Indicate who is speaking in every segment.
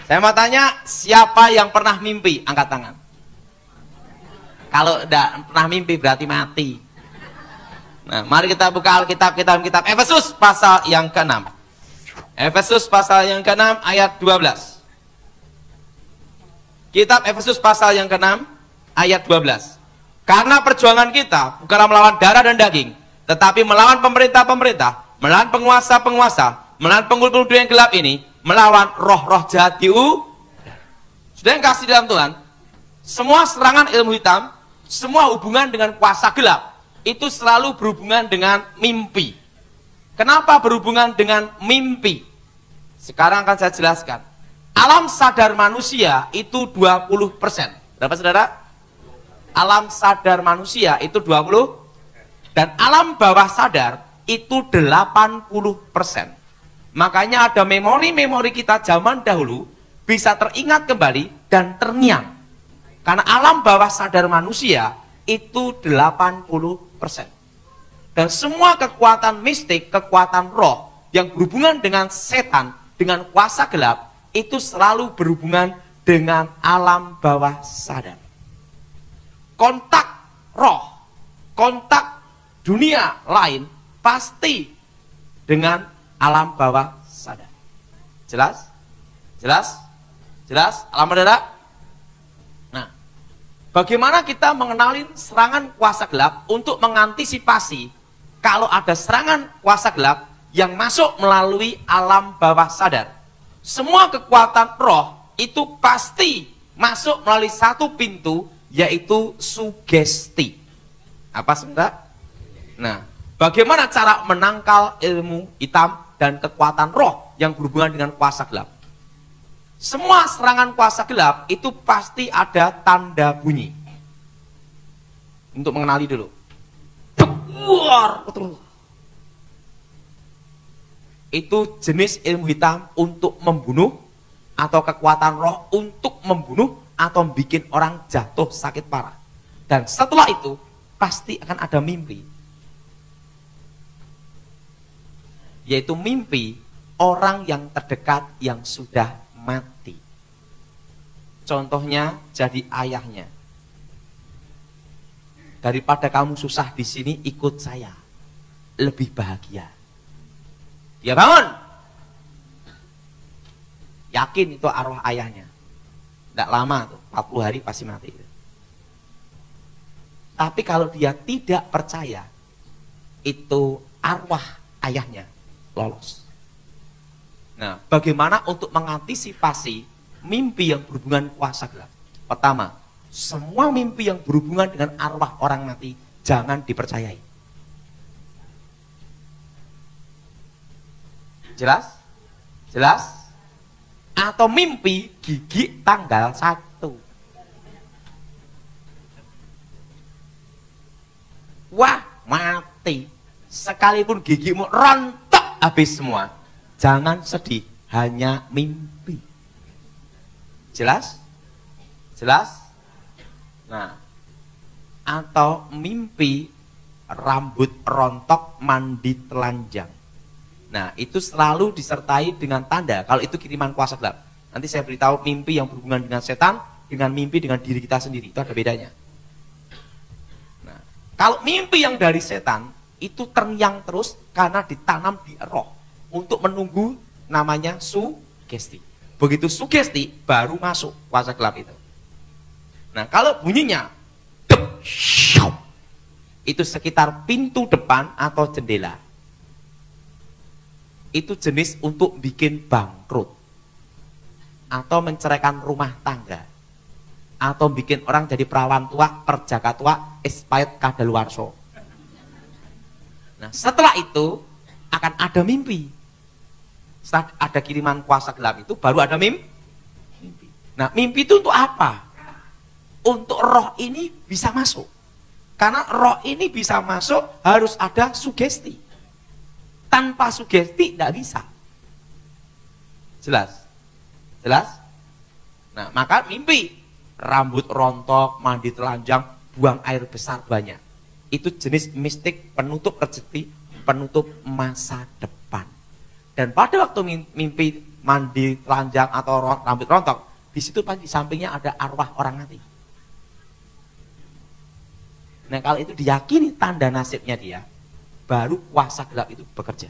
Speaker 1: Saya mau tanya, siapa yang pernah mimpi? Angkat tangan. Kalau tidak pernah mimpi berarti mati. Nah, mari kita buka Alkitab, kitab Efesus pasal yang ke-6. Efesus pasal yang ke-6 ayat 12. Kitab Efesus pasal yang ke-6 ayat 12. Karena perjuangan kita bukanlah melawan darah dan daging, tetapi melawan pemerintah-pemerintah, melawan penguasa-penguasa, melawan penggul-penggul yang gelap ini, melawan roh-roh jahat di udara. Sudah yang kasih dalam Tuhan, semua serangan ilmu hitam, semua hubungan dengan kuasa gelap, itu selalu berhubungan dengan mimpi. Kenapa berhubungan dengan mimpi? Sekarang akan saya jelaskan. Alam sadar manusia itu 20%. Berapa saudara? Alam sadar manusia itu 20%. Dan alam bawah sadar itu 80%. Makanya ada memori-memori kita zaman dahulu bisa teringat kembali dan terngiang. Karena alam bawah sadar manusia itu 80%. Dan semua kekuatan mistik, kekuatan roh yang berhubungan dengan setan, dengan kuasa gelap, itu selalu berhubungan dengan alam bawah sadar. Kontak roh, kontak dunia lain pasti dengan alam bawah sadar. Jelas? Jelas? Jelas? Alam sadar? Nah, bagaimana kita mengenali serangan kuasa gelap untuk mengantisipasi kalau ada serangan kuasa gelap yang masuk melalui alam bawah sadar? Semua kekuatan roh itu pasti masuk melalui satu pintu, yaitu sugesti. Apa sebentar? Nah, bagaimana cara menangkal ilmu hitam dan kekuatan roh yang berhubungan dengan kuasa gelap? Semua serangan kuasa gelap itu pasti ada tanda bunyi. Untuk mengenali dulu. Itu jenis ilmu hitam untuk membunuh, atau kekuatan roh untuk membunuh atau bikin orang jatuh sakit parah. Dan setelah itu pasti akan ada mimpi, yaitu mimpi orang yang terdekat yang sudah mati. Contohnya jadi ayahnya. Daripada kamu susah di sini, ikut saya, lebih bahagia. Dia bangun, yakin itu arwah ayahnya. Tidak lama tuh, 40 hari pasti mati. Tapi kalau dia tidak percaya itu arwah ayahnya, lolos. Nah, bagaimana untuk mengantisipasi mimpi yang berhubungan kuasa gelap? Pertama, semua mimpi yang berhubungan dengan arwah orang mati jangan dipercayai. Jelas? Jelas? Atau mimpi gigi tanggal 1. Wah, mati. Sekalipun gigimu rontok habis semua, jangan sedih, hanya mimpi. Jelas? Jelas? Nah, atau mimpi rambut rontok mandi telanjang. Nah, itu selalu disertai dengan tanda kalau itu kiriman kuasa gelap. Nanti saya beritahu mimpi yang berhubungan dengan setan dengan mimpi dengan diri kita sendiri, itu ada bedanya. Nah, kalau mimpi yang dari setan itu terngiang terus karena ditanam di roh untuk menunggu namanya sugesti. Begitu sugesti baru masuk kuasa gelap itu. Nah, kalau bunyinya itu sekitar pintu depan atau jendela, itu jenis untuk bikin bangkrut, atau menceraikan rumah tangga, atau bikin orang jadi perawan tua, perjaka tua, expired kadaluarso. Nah, setelah itu akan ada mimpi. Setelah ada kiriman kuasa gelap itu baru ada mimpi. Nah, mimpi itu untuk apa? Untuk roh ini bisa masuk. Karena roh ini bisa masuk harus ada sugesti. Tanpa sugesti tidak bisa. Jelas? Jelas? Nah, maka mimpi rambut rontok, mandi telanjang, buang air besar banyak. Itu jenis mistik penutup rezeki, penutup masa depan. Dan pada waktu mimpi mandi telanjang atau rambut rontok, di situ pasti di sampingnya ada arwah orang mati. Nah kalau itu diyakini tanda nasibnya dia, baru kuasa gelap itu bekerja.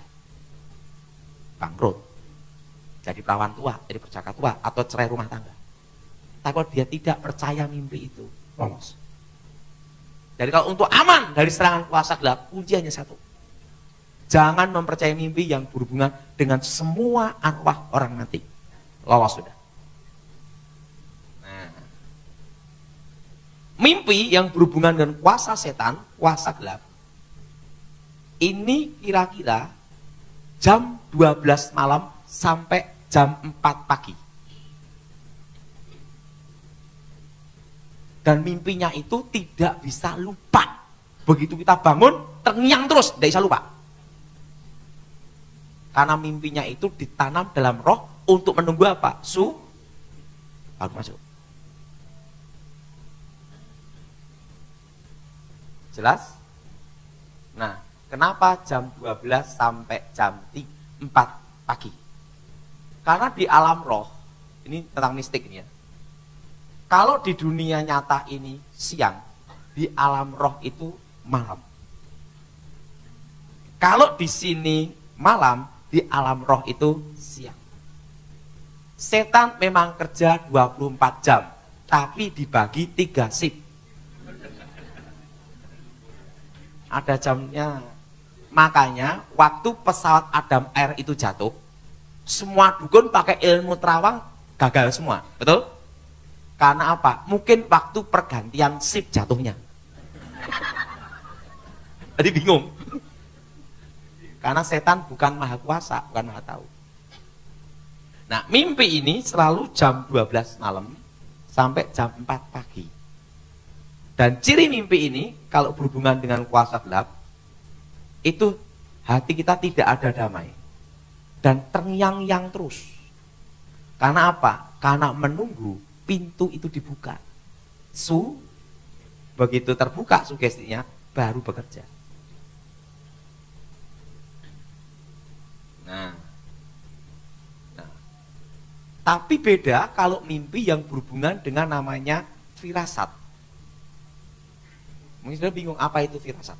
Speaker 1: Bangkrut, jadi perawan tua, jadi perjaka tua, atau cerai rumah tangga. Tapi kalau dia tidak percaya mimpi itu, lolos. Jadi kalau untuk aman dari serangan kuasa gelap, kunci hanya satu. Jangan mempercayai mimpi yang berhubungan dengan semua arwah orang mati. Lolos sudah. Nah, mimpi yang berhubungan dengan kuasa setan, kuasa gelap, ini kira-kira jam 12 malam sampai jam 4 pagi. Dan mimpinya itu tidak bisa lupa. Begitu kita bangun, terngiang terus, tidak bisa lupa. Karena mimpinya itu ditanam dalam roh untuk menunggu apa? Baru masuk. Jelas? Nah, kenapa jam 12 sampai jam 4 pagi? Karena di alam roh, ini tentang mistik ini ya. Kalau di dunia nyata ini siang, di alam roh itu malam. Kalau di sini malam, di alam roh itu siang. Setan memang kerja 24 jam, tapi dibagi 3 shift. Ada jamnya. Makanya waktu pesawat Adam Air itu jatuh, semua dukun pakai ilmu terawang gagal semua, betul? Karena apa? Mungkin waktu pergantian shift jatuhnya. Jadi bingung. Karena setan bukan maha kuasa, bukan maha tahu. Nah, mimpi ini selalu jam 12 malam sampai jam 4 pagi. Dan ciri mimpi ini, kalau berhubungan dengan kuasa gelap, itu hati kita tidak ada damai. Dan terngiang-ngiang terus. Karena apa? Karena menunggu pintu itu dibuka. Begitu terbuka sugestinya, baru bekerja. Nah, tapi beda kalau mimpi yang berhubungan dengan namanya firasat. Mungkin sudah bingung apa itu firasat.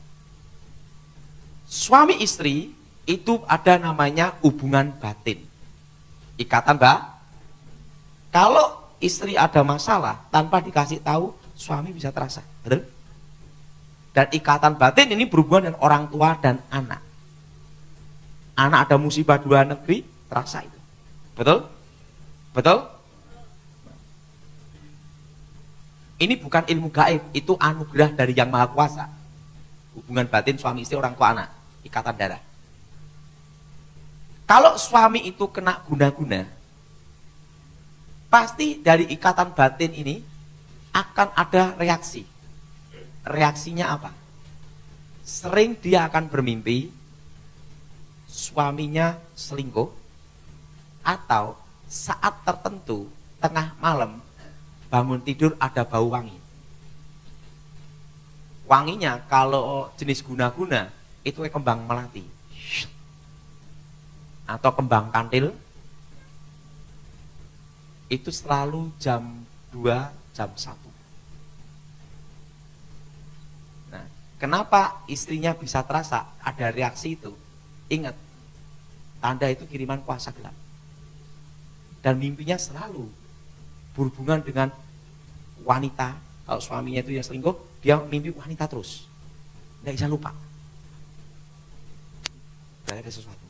Speaker 1: Suami istri itu ada namanya hubungan batin. Ikatan Kalau istri ada masalah tanpa dikasih tahu, suami bisa terasa, betul? Dan ikatan batin ini berhubungan dengan orang tua dan anak. Anak ada musibah di luar negeri, terasa itu. Betul? Betul? Ini bukan ilmu gaib, itu anugerah dari Yang Maha Kuasa. Hubungan batin suami istri, orang tua anak, ikatan darah. Kalau suami itu kena guna-guna, pasti dari ikatan batin ini akan ada reaksi. Reaksinya apa? Sering dia akan bermimpi suaminya selingkuh, atau saat tertentu tengah malam bangun tidur ada bau wangi. Wanginya kalau jenis guna-guna itu kembang melati atau kembang kantil. Itu selalu jam 2, jam 1. Nah, kenapa istrinya bisa terasa ada reaksi itu? Ingat, tanda itu kiriman kuasa gelap. Dan mimpinya selalu berhubungan dengan wanita. Kalau suaminya itu yang selingkuh, dia mimpi wanita terus. Tidak bisa lupa. Berarti ada sesuatu.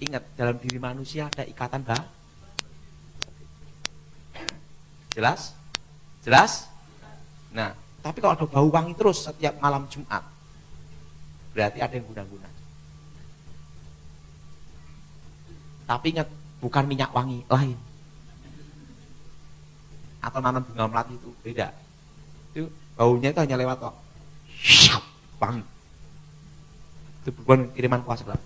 Speaker 1: Ingat, dalam diri manusia ada ikatan Jelas? Jelas? Nah, tapi kalau ada bau wangi terus setiap malam Jumat, berarti ada yang guna-guna. Tapi ingat, bukan minyak wangi, lain. Atau nanam bunga melati itu, beda. Itu baunya itu hanya lewat kok. Wangi. Itu bukan kiriman kuasa gelap.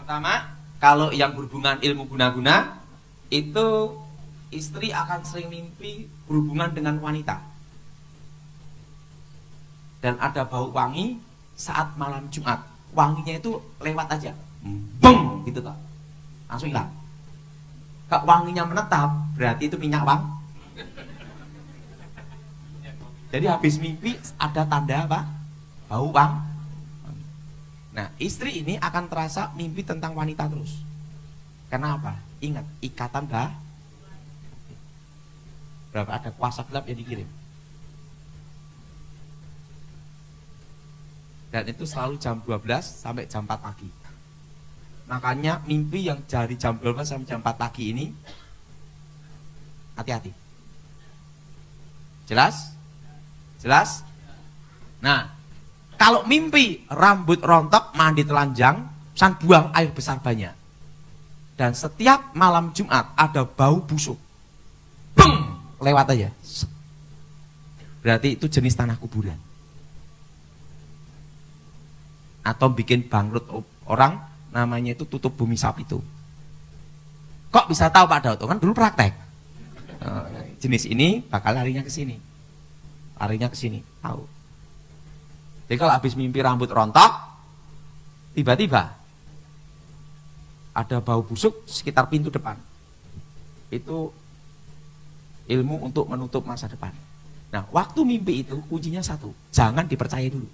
Speaker 1: pertama, kalau yang berhubungan ilmu guna-guna, itu istri akan sering mimpi berhubungan dengan wanita. Dan ada bau wangi saat malam Jumat. Wanginya itu lewat aja. Beng! Gitu toh. Langsung hilang. Kalau wanginya menetap, berarti itu minyak wangi. Jadi habis mimpi ada tanda apa? Bau wangi. Nah, istri ini akan terasa mimpi tentang wanita terus. Kenapa? Ingat, ikatan berapa ada kuasa gelap yang dikirim. Dan itu selalu jam 12 sampai jam 4 pagi. Makanya mimpi yang dari jam 12 sampai jam 4 pagi ini, hati-hati. Jelas? Jelas? Nah, kalau mimpi rambut rontok, mandi telanjang, san buang air besar banyak. Dan setiap malam Jumat ada bau busuk. Beng! Lewat aja. Berarti itu jenis tanah kuburan. Atau bikin bangkrut orang, namanya itu tutup bumi sapi itu. Kok bisa tahu Pak Daud? Kan dulu praktek. Jenis ini bakal larinya ke sini. Larinya ke sini, tahu. Jadi kalau habis mimpi rambut rontok, tiba-tiba ada bau busuk sekitar pintu depan. Itu ilmu untuk menutup masa depan. Nah, waktu mimpi itu kuncinya satu, jangan dipercaya dulu.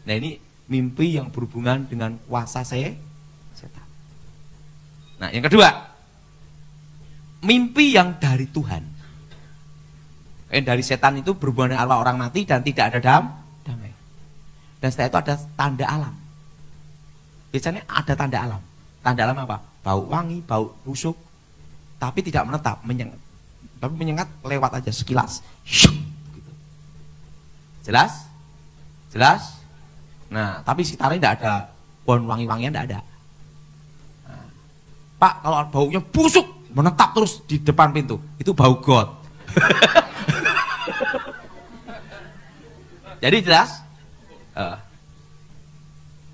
Speaker 1: Nah, ini mimpi yang berhubungan dengan kuasa setan. Nah, yang kedua, mimpi yang dari Tuhan. Dari setan itu berhubungan dengan arwah orang mati dan tidak ada damai. Dan setelah itu ada tanda alam. Biasanya ada tanda alam. Tanda alam apa? Bau wangi, bau busuk, tapi tidak menetap, menyengat. Tapi menyengat lewat aja sekilas. Jelas? Jelas? Nah, tapi sekitarnya tidak ada pohon wangi-wangian, tidak ada. Nah, Pak, kalau baunya busuk, menetap terus di depan pintu, itu bau got. Jadi jelas?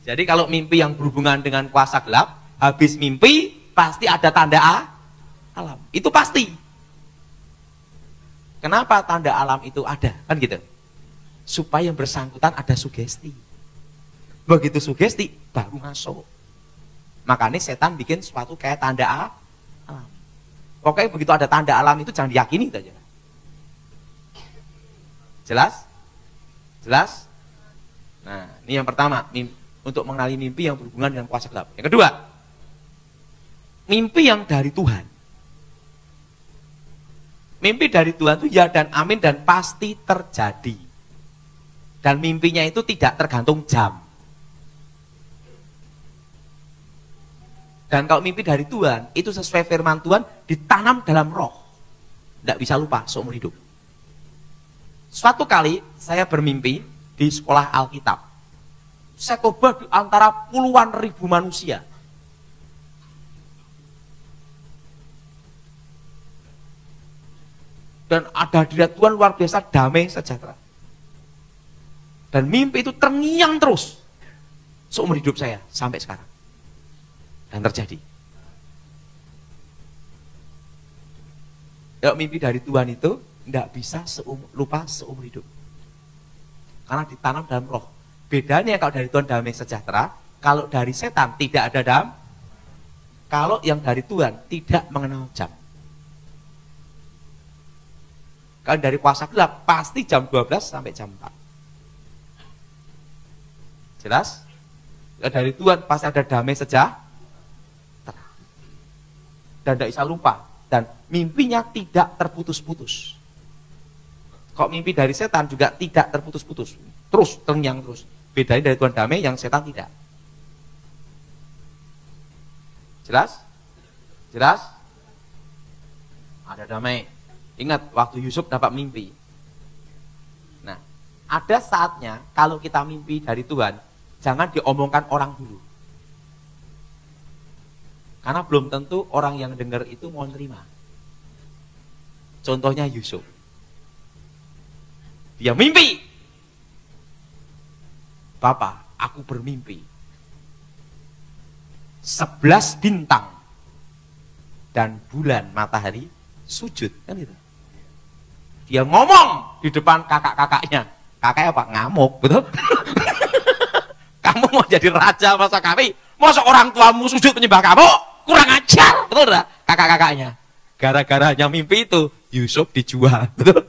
Speaker 1: Jadi kalau mimpi yang berhubungan dengan kuasa gelap, habis mimpi pasti ada tanda alam. Itu pasti. Kenapa tanda alam itu ada? Kan gitu. Supaya yang bersangkutan ada sugesti. Begitu sugesti, baru masuk. Makanya setan bikin sesuatu kayak tanda alam. Pokoknya begitu ada tanda alam itu jangan diyakini itu aja. Jelas? Jelas? Nah, ini yang pertama, untuk mengenali mimpi yang berhubungan dengan kuasa gelap. Yang kedua, mimpi yang dari Tuhan. Mimpi dari Tuhan itu ya dan amin dan pasti terjadi. Dan mimpinya itu tidak tergantung jam. Dan kalau mimpi dari Tuhan, itu sesuai firman Tuhan, ditanam dalam roh. Tidak bisa lupa seumur hidup. Suatu kali saya bermimpi di sekolah Alkitab. Saya khotbah di antara puluhan ribu manusia. Dan ada hadirat Tuhan luar biasa, damai sejahtera. Dan mimpi itu terngiang terus seumur hidup saya sampai sekarang. Dan terjadi. Kalau mimpi dari Tuhan itu tidak bisa lupa seumur hidup. Karena ditanam dalam roh. Bedanya kalau dari Tuhan damai sejahtera, kalau dari setan tidak ada damai. Kalau yang dari Tuhan tidak mengenal jam. Kalau dari kuasa gelap pasti jam 12 sampai jam 4. Jelas? Kalau dari Tuhan pasti ada damai sejahtera. Dan tidak bisa lupa. Dan mimpinya tidak terputus-putus. Kok mimpi dari setan juga tidak terputus-putus. Terus, terngiang terus. Bedanya dari Tuhan damai yang setan tidak. Jelas? Jelas? Ada damai. Ingat, waktu Yusuf dapat mimpi. Nah, ada saatnya kalau kita mimpi dari Tuhan, jangan diomongkan orang dulu. Karena belum tentu orang yang dengar itu mau nerima. Contohnya Yusuf. Dia mimpi. Bapak, aku bermimpi. 11 bintang dan bulan matahari sujud, kan gitu. Dia ngomong di depan kakak-kakaknya. Kakaknya apa? Ngamuk, betul? Kamu mau jadi raja masa kami? Masa orang tuamu sujud menyembah kamu? Kurang ajar, betul enggak? Kakak-kakaknya. Gara-garanya mimpi itu, Yusuf dijual, betul?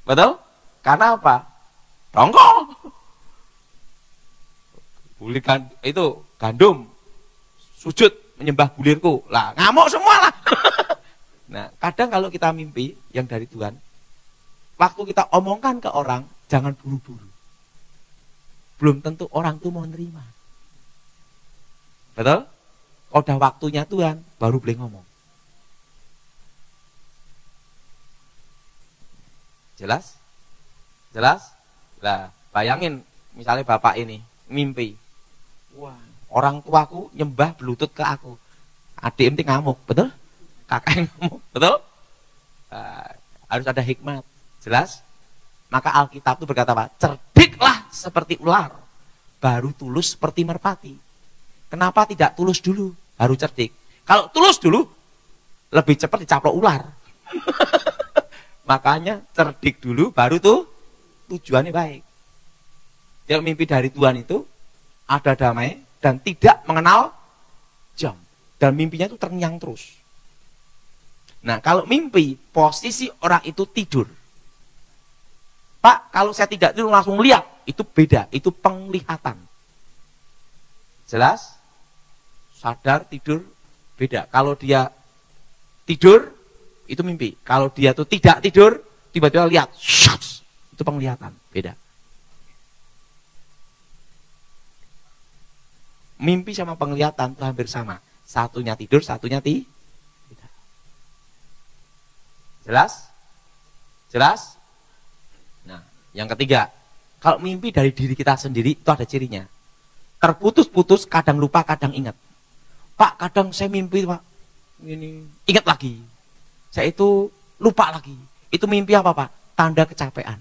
Speaker 1: Betul? Karena apa? Dongkol. Bulikan itu gandum sujud menyembah bulirku. Lah, ngamuk semua lah. Nah, kadang kalau kita mimpi yang dari Tuhan, waktu kita omongkan ke orang, jangan buru-buru. Belum tentu orang itu mau nerima. Betul? Kalau udah waktunya Tuhan, baru boleh ngomong. Jelas? Jelas? Lah, bayangin misalnya bapak ini mimpi. Wah, orang tuaku nyembah berlutut ke aku. Adik ini ngamuk, betul? Kakak yang ngamuk, betul? Harus ada hikmat. Jelas? Maka Alkitab itu berkata apa? Cerdiklah seperti ular, baru tulus seperti merpati. Kenapa tidak tulus dulu, baru cerdik? Kalau tulus dulu, lebih cepat dicaplok ular. Makanya cerdik dulu, baru tuh tujuannya baik. Yang mimpi dari Tuhan itu ada damai dan tidak mengenal jam. Dan mimpinya itu terngiang terus. Nah, kalau mimpi, posisi orang itu tidur. Pak, kalau saya tidak tidur langsung lihat, itu beda, itu penglihatan. Jelas? Sadar, tidur, beda. Kalau dia tidur, itu mimpi. Kalau dia tuh tidak tidur, tiba-tiba lihat, itu penglihatan, beda. Mimpi sama penglihatan itu hampir sama. Satunya tidur, satunya tidak. Jelas? Jelas? Nah, yang ketiga, kalau mimpi dari diri kita sendiri itu ada cirinya. Terputus-putus, kadang lupa, kadang ingat. Pak, kadang saya mimpi, Pak, ini ingat lagi. Saya itu lupa lagi. Itu mimpi apa, Pak? Tanda kecapean.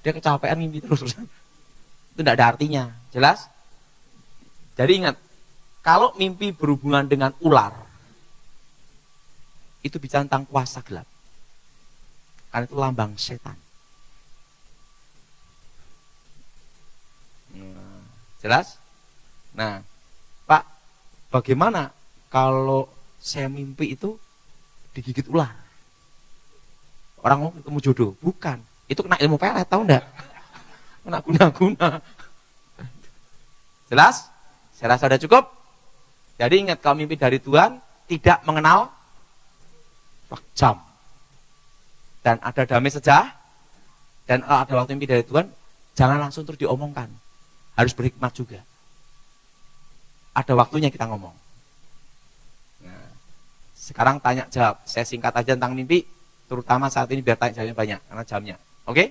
Speaker 1: Dia kecapean mimpi terus. Itu tidak ada artinya. Jelas? Jadi ingat, kalau mimpi berhubungan dengan ular, itu bicara tentang kuasa gelap. Karena itu lambang setan. Jelas? Nah, Pak, bagaimana kalau saya mimpi itu digigit ular? Orang mau ketemu jodoh? Bukan. Itu kena ilmu pelet, tahu enggak? Kena guna-guna. Jelas? Saya rasa sudah cukup. Jadi ingat, kalau mimpi dari Tuhan tidak mengenal jam. Dan ada damai sejahtera. Dan kalau ada waktu mimpi dari Tuhan, jangan langsung terus diomongkan. Harus berhikmat juga. Ada waktunya kita ngomong. Nah, sekarang tanya jawab. Saya singkat aja tentang mimpi, terutama saat ini biar tanya jawabnya banyak karena jamnya. Oke?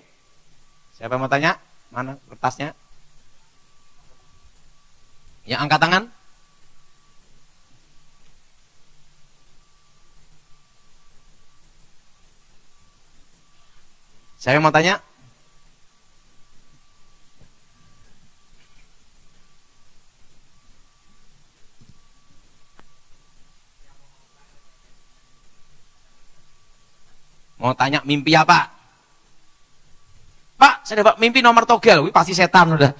Speaker 1: Siapa yang mau tanya? Mana kertasnya? Yang angkat tangan? Saya mau tanya? Mau tanya mimpi apa? Pak, saya dapat mimpi nomor togel. Wih, pasti setan udah.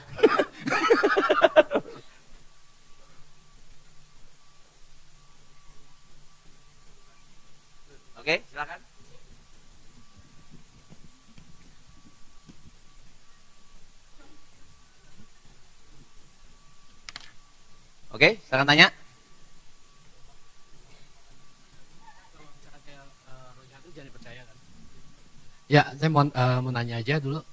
Speaker 1: Oke, silakan. Oke, silakan tanya.
Speaker 2: Ya, saya mau nanya aja dulu.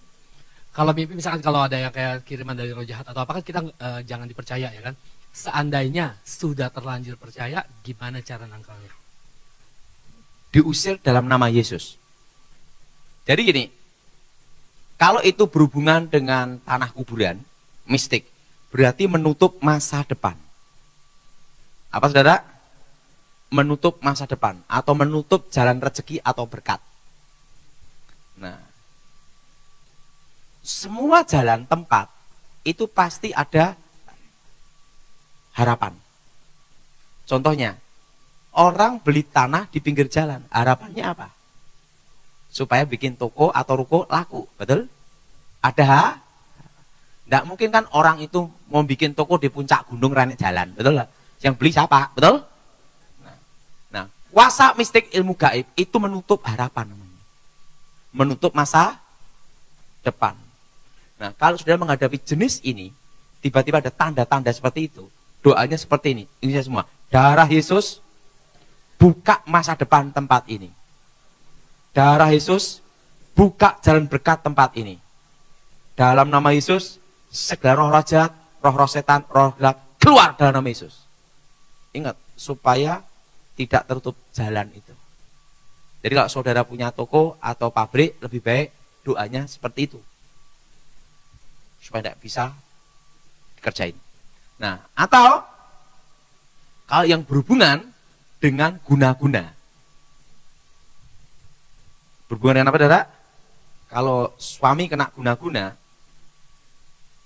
Speaker 2: Kalau mimpi, misalkan kalau ada yang kayak kiriman dari roh jahat atau apa, kan kita jangan dipercaya ya kan. Seandainya sudah terlanjur percaya, gimana cara nangkalnya?
Speaker 1: Diusir dalam nama Yesus. Jadi gini, kalau itu berhubungan dengan tanah kuburan, mistik, berarti menutup masa depan. Apa saudara? Menutup masa depan, atau menutup jalan rezeki atau berkat. Nah, semua jalan tempat itu pasti ada harapan. Contohnya, orang beli tanah di pinggir jalan, harapannya apa? Supaya bikin toko atau ruko laku, betul? Ada? Tidak mungkin kan orang itu mau bikin toko di puncak gunung renek jalan, betul? Yang beli siapa, betul? Nah, kuasa mistik ilmu gaib itu menutup harapan, menutup masa depan. Nah, kalau sudah menghadapi jenis ini, tiba-tiba ada tanda-tanda seperti itu, doanya seperti ini. Ini semua. Darah Yesus, buka masa depan tempat ini. Darah Yesus, buka jalan berkat tempat ini. Dalam nama Yesus, segala roh jahat, roh setan, roh gelap, keluar dalam nama Yesus. Ingat, supaya tidak tertutup jalan itu. Jadi kalau saudara punya toko atau pabrik, lebih baik doanya seperti itu. Supaya tidak bisa dikerjain. Nah, atau kalau yang berhubungan dengan guna-guna. Berhubungan dengan apa, saudara? Kalau suami kena guna-guna,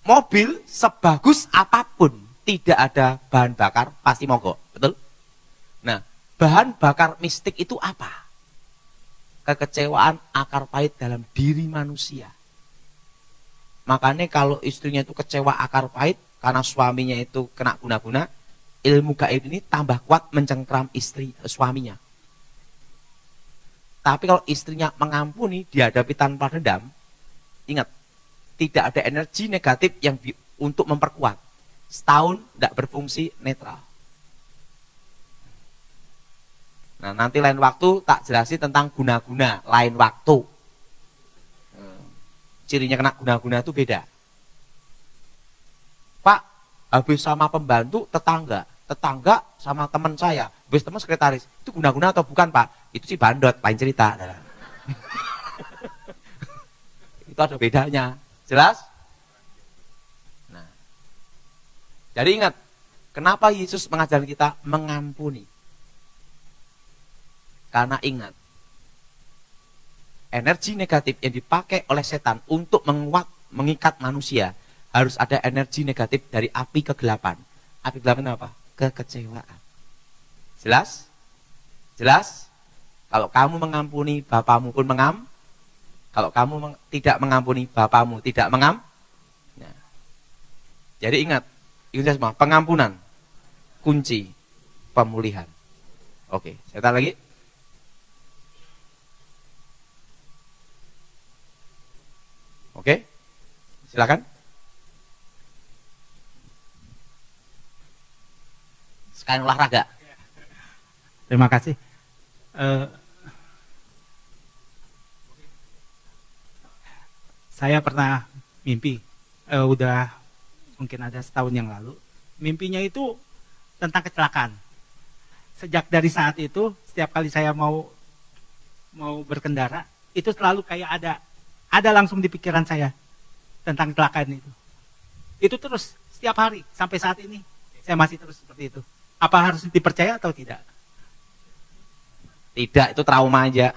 Speaker 1: mobil sebagus apapun tidak ada bahan bakar pasti mogok, betul? Nah, bahan bakar mistik itu apa? Kekecewaan akar pahit dalam diri manusia. Makanya kalau istrinya itu kecewa akar pahit karena suaminya itu kena guna-guna, ilmu gaib ini tambah kuat mencengkram suaminya. Tapi kalau istrinya mengampuni, dihadapi tanpa dendam, ingat, tidak ada energi negatif yang untuk memperkuat. Setahun tidak berfungsi netral. Nah, nanti lain waktu tak jelasin tentang guna-guna, lain waktu. Cirinya kena guna-guna itu beda. Pak, habis sama pembantu tetangga sama teman saya, habis teman sekretaris, itu guna-guna atau bukan, Pak? Itu sih bandot, lain cerita. Itu ada bedanya, jelas? Nah, jadi ingat, kenapa Yesus mengajarkan kita mengampuni? Karena ingat, energi negatif yang dipakai oleh setan untuk mengikat manusia, harus ada energi negatif dari api kegelapan. Api kegelapan apa? Kekecewaan. Jelas? Jelas? Kalau kamu mengampuni, Bapamu pun Kalau kamu tidak mengampuni, Bapamu tidak Nah. Jadi ingat semua, pengampunan kunci pemulihan. Oke, saya tanya lagi. Oke, silakan. Sekarang olahraga.
Speaker 3: Terima kasih. Saya pernah mimpi, udah mungkin ada setahun yang lalu. Mimpinya itu tentang kecelakaan. Sejak dari saat itu, setiap kali saya mau berkendara, itu selalu kayak ada langsung di pikiran saya tentang kecelakaan itu. Itu terus setiap hari sampai saat ini saya masih terus seperti itu. Apa harus dipercaya atau tidak?
Speaker 1: Tidak, itu trauma aja.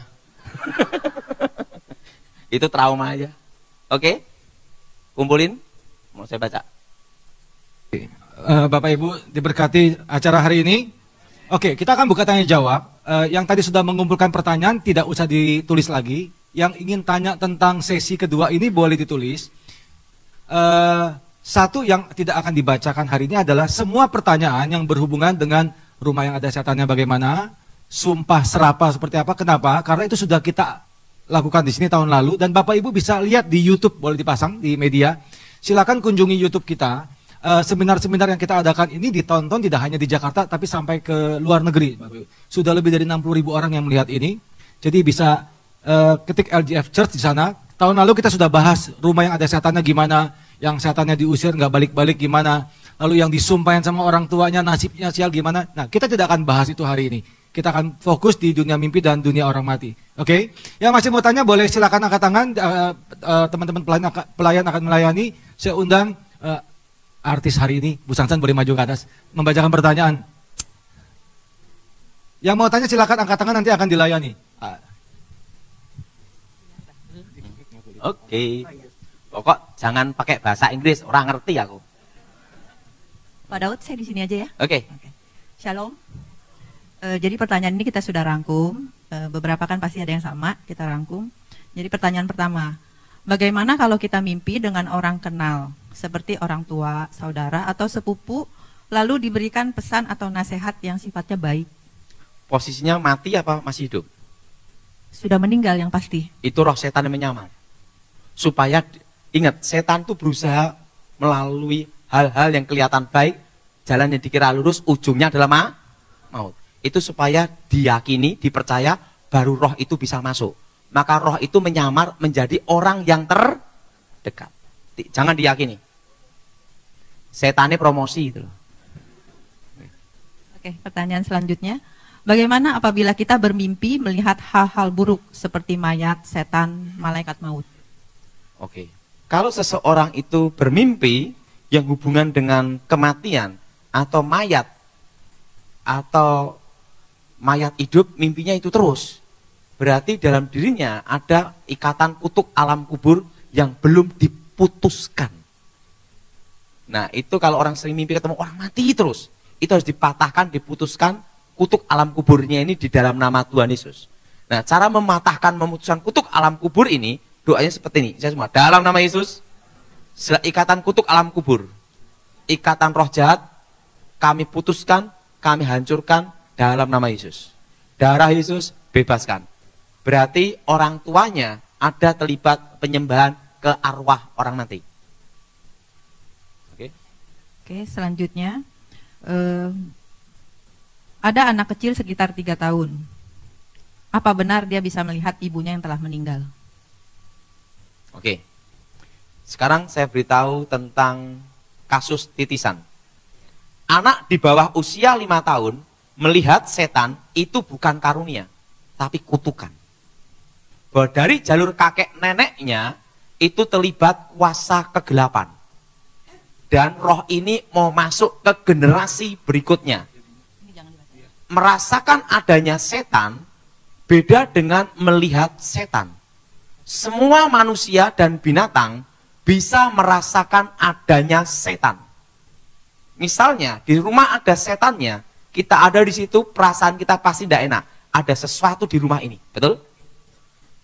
Speaker 1: Itu trauma aja. Oke? Kumpulin, mau saya baca.
Speaker 4: Bapak Ibu diberkati acara hari ini. Oke, kita akan buka tanya jawab. Yang tadi sudah mengumpulkan pertanyaan tidak usah ditulis lagi. Yang ingin tanya tentang sesi kedua ini boleh ditulis. Satu yang tidak akan dibacakan hari ini adalah semua pertanyaan yang berhubungan dengan rumah yang ada setannya bagaimana, sumpah serapah seperti apa, kenapa? Karena itu sudah kita lakukan di sini tahun lalu dan Bapak Ibu bisa lihat di YouTube, boleh dipasang di media. Silakan kunjungi YouTube kita. Seminar-seminar yang kita adakan ini ditonton tidak hanya di Jakarta tapi sampai ke luar negeri. Sudah lebih dari 60.000 orang yang melihat ini. Jadi bisa ketik LGF Church di sana. Tahun lalu kita sudah bahas rumah yang ada setannya gimana, yang setannya diusir nggak balik-balik gimana, lalu yang disumpahin sama orang tuanya nasibnya sial gimana. Nah, kita tidak akan bahas itu hari ini. Kita akan fokus di dunia mimpi dan dunia orang mati. Oke? Yang masih mau tanya boleh silakan angkat tangan. Teman-teman pelayan akan melayani. Saya undang artis hari ini, Bu Sansan boleh maju ke atas membacakan pertanyaan. Yang mau tanya silakan angkat tangan, nanti akan dilayani.
Speaker 1: Oke. Pokok jangan pakai bahasa Inggris, orang ngerti aku.
Speaker 5: Pak Daud, saya di sini aja ya.
Speaker 1: Oke.
Speaker 5: Shalom. Jadi pertanyaan ini kita sudah rangkum. Beberapa kan pasti ada yang sama, kita rangkum. Jadi pertanyaan pertama, bagaimana kalau kita mimpi dengan orang kenal, seperti orang tua, saudara, atau sepupu, lalu diberikan pesan atau nasihat yang sifatnya baik?
Speaker 1: Posisinya mati apa masih hidup?
Speaker 5: Sudah meninggal yang pasti.
Speaker 1: Itu roh setan yang menyamar. Supaya, ingat, setan itu berusaha melalui hal-hal yang kelihatan baik, jalan yang dikira lurus, ujungnya adalah maut. Itu supaya diyakini, dipercaya, baru roh itu bisa masuk. Maka roh itu menyamar menjadi orang yang terdekat. Jangan diyakini. Setannya promosi itu.
Speaker 5: Oke, pertanyaan selanjutnya. Bagaimana apabila kita bermimpi melihat hal-hal buruk seperti mayat, setan, malaikat maut?
Speaker 1: Oke. Kalau seseorang itu bermimpi yang hubungan dengan kematian atau mayat hidup, mimpinya itu terus. Berarti dalam dirinya ada ikatan kutuk alam kubur yang belum diputuskan. Nah, itu kalau orang sering mimpi ketemu orang mati terus, itu harus dipatahkan, diputuskan kutuk alam kuburnya ini di dalam nama Tuhan Yesus. Nah, cara mematahkan, memutuskan kutuk alam kubur ini, doanya seperti ini. Saya semua, dalam nama Yesus, ikatan kutuk alam kubur, ikatan roh jahat, kami putuskan, kami hancurkan dalam nama Yesus. Darah Yesus, bebaskan. Berarti orang tuanya ada terlibat penyembahan ke arwah orang mati.
Speaker 5: Oke, selanjutnya. Ada anak kecil sekitar 3 tahun. Apa benar dia bisa melihat ibunya yang telah meninggal?
Speaker 1: Oke. Sekarang saya beritahu tentang kasus titisan. Anak di bawah usia 5 tahun melihat setan itu bukan karunia, tapi kutukan. Bahwa dari jalur kakek neneknya itu terlibat kuasa kegelapan. Dan roh ini mau masuk ke generasi berikutnya. Merasakan adanya setan beda dengan melihat setan. Semua manusia dan binatang bisa merasakan adanya setan. Misalnya di rumah ada setannya, kita ada di situ, perasaan kita pasti tidak enak. Ada sesuatu di rumah ini, betul?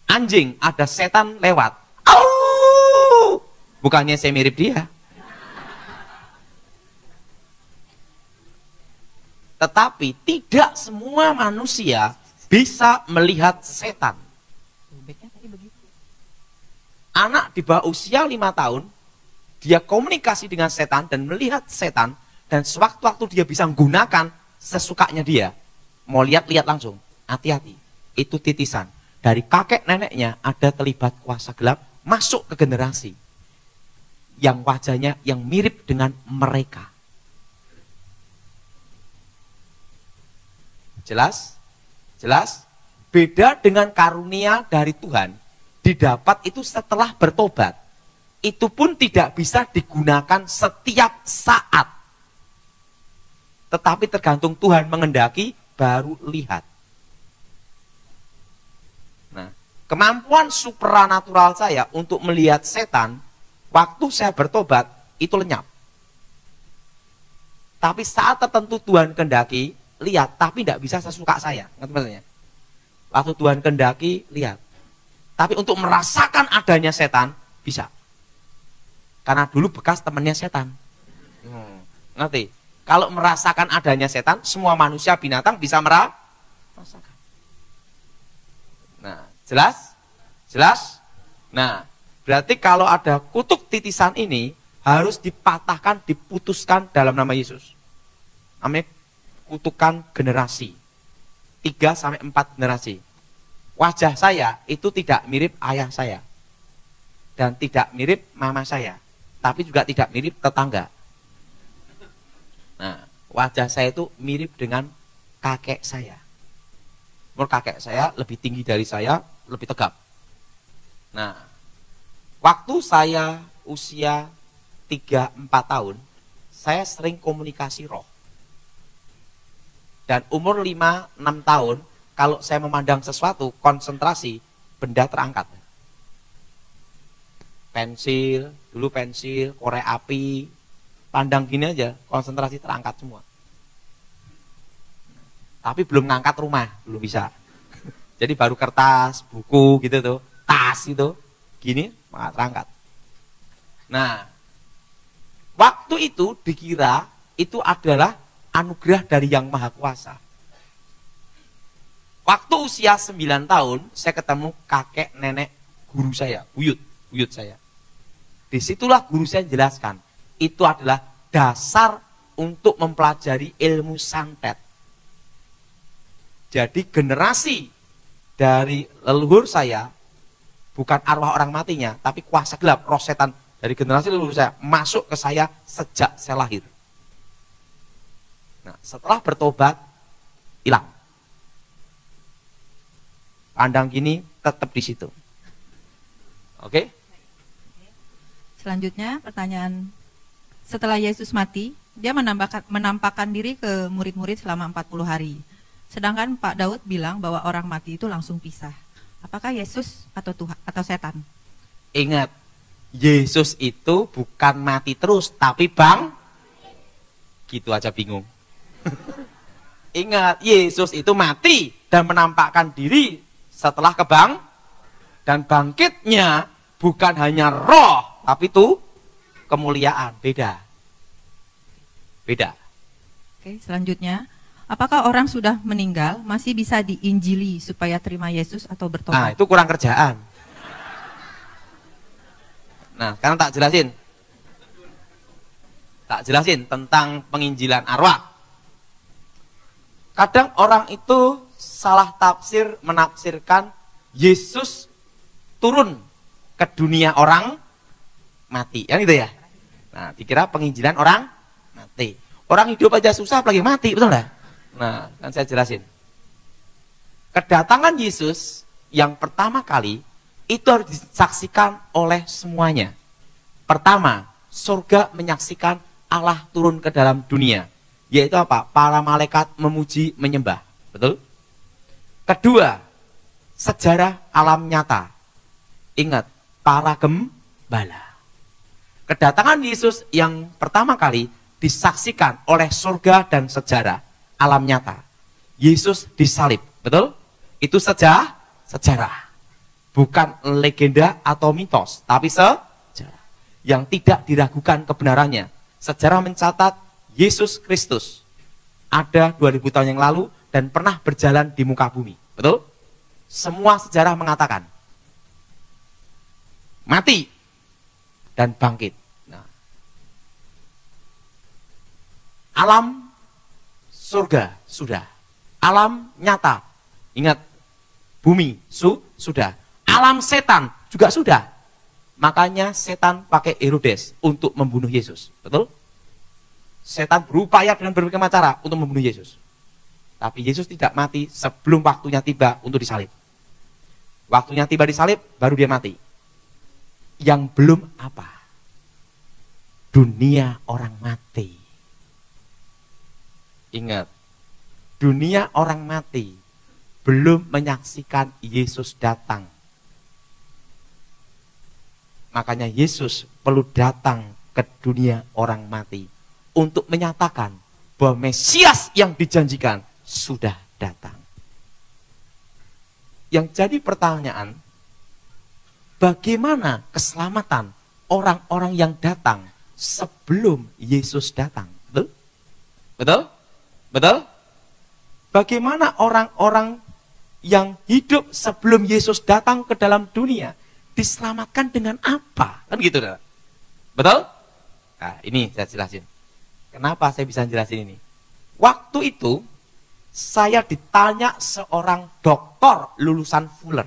Speaker 1: Anjing, ada setan lewat. Au! Bukannya saya mirip dia. Tetapi tidak semua manusia bisa melihat setan. Anak di bawah usia 5 tahun, dia komunikasi dengan setan dan melihat setan, dan sewaktu-waktu dia bisa menggunakan sesukanya dia. Mau lihat-lihat langsung, hati-hati. Itu titisan. Dari kakek neneknya ada terlibat kuasa gelap, masuk ke generasi yang wajahnya yang mirip dengan mereka. Jelas? Jelas? Beda dengan karunia dari Tuhan, didapat itu setelah bertobat. Itu pun tidak bisa digunakan setiap saat. Tetapi tergantung Tuhan mengendaki, baru lihat. Nah, kemampuan supranatural saya untuk melihat setan, waktu saya bertobat, itu lenyap. Tapi saat tertentu Tuhan kehendaki, lihat, tapi tidak bisa sesuka saya. Ngerti maksudnya? Waktu Tuhan kehendaki, lihat. Tapi untuk merasakan adanya setan, bisa. Karena dulu bekas temannya setan. Ngerti? Kalau merasakan adanya setan, semua manusia binatang bisa merasakan. Nah, jelas? Jelas? Nah, berarti kalau ada kutuk titisan ini, harus dipatahkan, diputuskan dalam nama Yesus. Namanya kutukan generasi. 3-4 generasi. Wajah saya itu tidak mirip ayah saya. Dan tidak mirip mama saya. Tapi juga tidak mirip tetangga. Nah, wajah saya itu mirip dengan kakek saya. Menurut kakek saya lebih tinggi dari saya, lebih tegap. Nah, waktu saya usia 3-4 tahun, saya sering komunikasi roh. Dan umur 5-6 tahun, kalau saya memandang sesuatu, konsentrasi, benda terangkat. Pensil, dulu pensil, korek api, pandang gini aja, konsentrasi terangkat semua. Tapi belum ngangkat rumah, belum bisa. Jadi baru kertas, buku gitu tuh, tas gitu, gini, terangkat. Nah, waktu itu dikira itu adalah anugerah dari Yang Maha Kuasa. Waktu usia 9 tahun, saya ketemu kakek nenek guru saya, buyut saya. Disitulah guru saya jelaskan, itu adalah dasar untuk mempelajari ilmu santet. Jadi generasi dari leluhur saya, bukan arwah orang matinya, tapi kuasa gelap, roh setan dari generasi leluhur saya, masuk ke saya sejak saya lahir. Nah, setelah bertobat, hilang. Pandang gini, tetap di situ. Oke?
Speaker 5: Selanjutnya pertanyaan, setelah Yesus mati, dia menampakkan diri ke murid-murid selama 40 hari. Sedangkan Pak Daud bilang bahwa orang mati itu langsung pisah. Apakah Yesus atau Tuhan atau setan?
Speaker 1: Ingat, Yesus itu bukan mati terus, tapi gitu aja bingung. Ingat, Yesus itu mati dan menampakkan diri setelah dan bangkitnya bukan hanya roh, tapi itu kemuliaan, beda.
Speaker 5: Oke, selanjutnya, apakah orang sudah meninggal masih bisa diinjili supaya terima Yesus atau
Speaker 1: Nah,
Speaker 5: bertobat?
Speaker 1: itu kurang kerjaan. Nah, sekarang tak jelasin tentang penginjilan arwah. Kadang orang itu salah tafsir, menafsirkan Yesus turun ke dunia orang mati, kan gitu ya? Nah, dikira penginjilan orang mati. Orang hidup aja susah, apalagi mati, betul nggak? Nah, kan saya jelasin. Kedatangan Yesus yang pertama kali itu harus disaksikan oleh semuanya. Pertama, surga menyaksikan Allah turun ke dalam dunia. Yaitu apa? Para malaikat memuji, menyembah. Betul? Kedua, sejarah alam nyata. Ingat, para gembala. Kedatangan Yesus yang pertama kali disaksikan oleh surga dan sejarah alam nyata. Yesus disalib. Betul? Itu sejarah. Bukan legenda atau mitos, tapi sejarah yang tidak diragukan kebenarannya. Sejarah mencatat Yesus Kristus ada 2000 tahun yang lalu dan pernah berjalan di muka bumi. Betul? Semua sejarah mengatakan mati dan bangkit. Nah, alam surga sudah, alam nyata, ingat, bumi sudah, alam setan juga sudah. Makanya setan pakai Herodes untuk membunuh Yesus. Betul? Setan berupaya dengan berbagai macam cara untuk membunuh Yesus. Tapi Yesus tidak mati sebelum waktunya tiba untuk disalib. Waktunya tiba disalib, baru dia mati. Yang belum apa? Dunia orang mati. Ingat, dunia orang mati belum menyaksikan Yesus datang. Makanya Yesus perlu datang ke dunia orang mati untuk menyatakan bahwa Mesias yang dijanjikan sudah datang. Yang jadi pertanyaan, bagaimana keselamatan orang-orang yang datang sebelum Yesus datang? Betul? Betul? Betul? Bagaimana orang-orang yang hidup sebelum Yesus datang ke dalam dunia diselamatkan dengan apa? Kan gitu, dah. Betul? Nah, ini saya jelasin. Kenapa saya bisa jelasin ini? Waktu itu, saya ditanya seorang doktor lulusan Fuller.